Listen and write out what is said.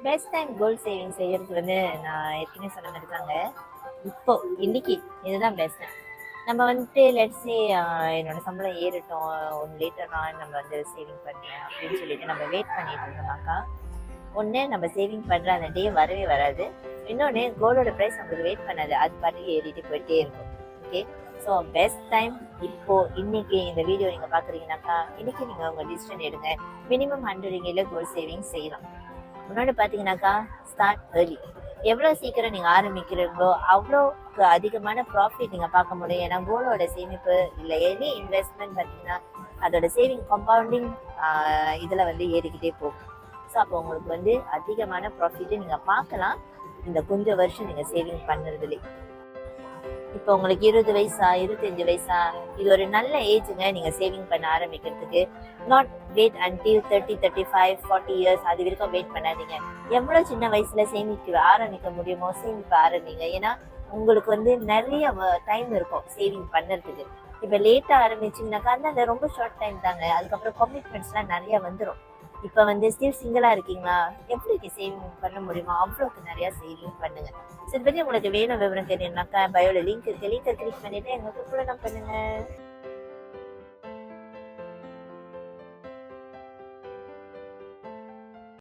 Best time கோல் saving செய்யறது வந்து நான் ஏற்கனவே சொன்ன மாதிரி தாங்க. இப்போ இன்னைக்கு இதுதான் பெஸ்ட் டைம். நம்ம வந்துட்டு லெட்ஸே என்னோட சம்பளம் ஏறட்டும், ஒன்று லேட்டர் ஆன் நம்ம வந்து சேவிங் பண்ணுறேன் அப்படின்னு சொல்லிட்டு நம்ம வெயிட் பண்ணிட்டு இருந்தோம்னாக்கா, ஒன்று நம்ம சேவிங் பண்ணுற அந்த டே வரவே வராது. இன்னொன்று கோல்டோட ப்ரைஸ் நம்மளுக்கு வெயிட் பண்ணாது, அது பாட்டுக்கு ஏறிட்டு போயிட்டே இருக்கும். ஓகே, ஸோ பெஸ்ட் டைம் இப்போ இன்னைக்கு இந்த வீடியோ நீங்கள் பார்க்குறீங்கனாக்கா, இன்னைக்கு நீங்கள் உங்கள் டிசிஷன் எடுங்க. மினிமம் 100 கோல் சேவிங் செய்யலாம். முன்னாடி பார்த்தீங்கன்னாக்கா ஸ்டார்ட் ஏர்லி. எவ்வளோ சீக்கிரம் நீங்கள் ஆரம்பிக்கிறீங்களோ அவ்வளோக்கு அதிகமான ப்ராஃபிட் நீங்கள் பார்க்க முடியும். ஏன்னா கோலோட சேமிப்பு இல்லை எனி இன்வெஸ்ட்மெண்ட் பார்த்தீங்கன்னா அதோட சேவிங் கம்பவுண்டிங் இதில் வந்து ஏறிக்கிட்டே போகும். ஸோ அப்போ உங்களுக்கு வந்து அதிகமான ப்ராஃபிட்டை நீங்கள் பார்க்கலாம் இந்த கொஞ்சம் வருஷம் நீங்கள் சேவிங் பண்ணுறதுலே. இப்போ உங்களுக்கு 20 வயசா 25 வயசா, இது ஒரு நல்ல ஏஜுங்க நீங்கள் சேவிங் பண்ண ஆரம்பிக்கிறதுக்கு. நாட் வெயிட் அன்டில் 30, 35, 40 இயர்ஸ் அது வரைக்கும் வெயிட் பண்ணாதீங்க. எவ்வளோ சின்ன வயசுல சேமிக்க ஆரம்பிக்க முடியுமோ சேமிக்க ஆரம்பிங்க. ஏன்னா உங்களுக்கு வந்து நிறைய டைம் இருக்கும் சேவிங் பண்ணுறதுக்கு. இப்போ லேட்டாக ஆரம்பிச்சிங்கனாக்கா அந்த ரொம்ப ஷார்ட் டைம் தாங்க. அதுக்கப்புறம் கமிட்மெண்ட்ஸ்லாம் நிறைய வந்துடும். இப்போ வந்து ஸ்டில் சிங்கிளாக இருக்கீங்களா, எப்படி சேவிங் பண்ண முடியுமோ அவ்வளோக்கு நிறையா சேவிங் பண்ணுங்க. சரி பற்றி உங்களுக்கு வேணும் விவரம் தெரியணும்னாக்கா பயோல லிங்க் இருக்கு, லிங்கை கிளிக் பண்ணிட்டு எங்களுக்கு கூட பண்ணுங்க.